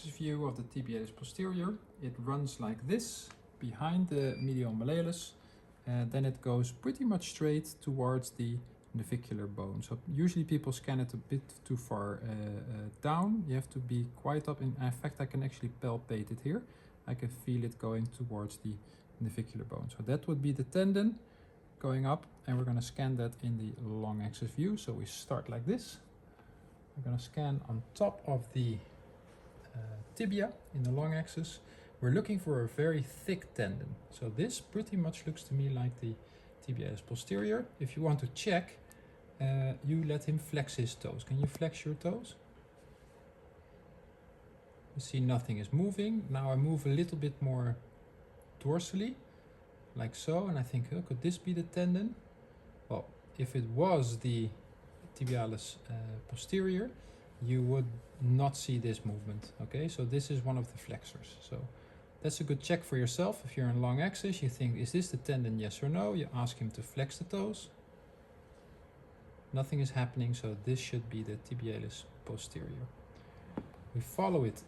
View of the tibialis posterior. It runs like this behind the medial malleolus, and then it goes pretty much straight towards the navicular bone. So usually people scan it a bit too far down. You have to be quite up. In fact, I can actually palpate it here. I can feel it going towards the navicular bone. So that would be the tendon going up, and we're going to scan that in the long axis view. So we start like this. We're going to scan on top of the tibia in the long axis. We're looking for a very thick tendon. So this pretty much looks to me like the tibialis posterior. If you want to check, you let him flex his toes. Can you flex your toes? You see nothing is moving. Now I move a little bit more dorsally, like so, and I think, oh, could this be the tendon? Well, if it was the tibialis posterior, you would not see this movement. Okay, so this is one of the flexors. So that's a good check for yourself. If you're in long axis, you think, is this the tendon, yes or no? You ask him to flex the toes. Nothing is happening, so this should be the tibialis posterior. We follow it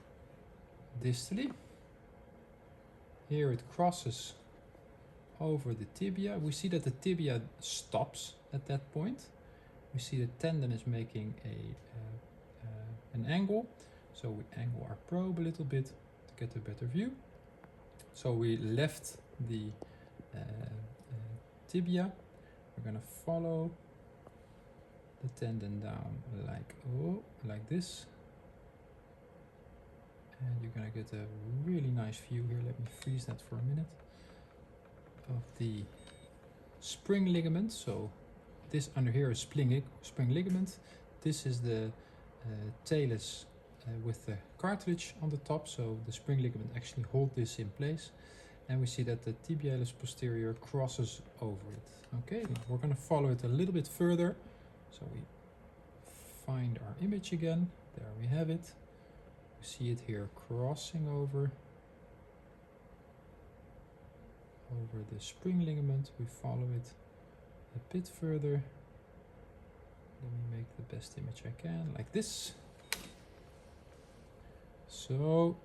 distally. Here it crosses over the tibia. We see that the tibia stops at that point. We see the tendon is making an angle, so we angle our probe a little bit to get a better view. So we left the tibia. We're going to follow the tendon down like this, and you're going to get a really nice view here. Let me freeze that for a minute, of the spring ligament. So this under here is spring ligament. This is the talus with the cartilage on the top, so the spring ligament actually holds this in place, and we see that the tibialis posterior crosses over it. Okay, we're going to follow it a little bit further. So we find our image again. There we have it. We see it here crossing over the spring ligament. We follow it a bit further. Let me make the best image I can, like this. So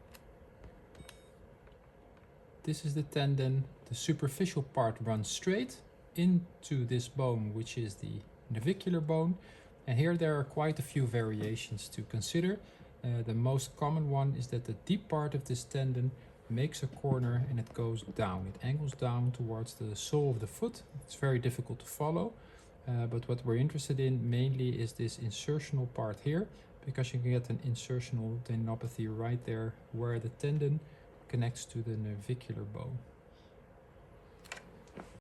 this is the tendon. The superficial part runs straight into this bone, which is the navicular bone. And here there are quite a few variations to consider. The most common one is that the deep part of this tendon makes a corner and it goes down. It angles down towards the sole of the foot. It's very difficult to follow. But what we're interested in mainly is this insertional part here, because you can get an insertional tendinopathy right there where the tendon connects to the navicular bone.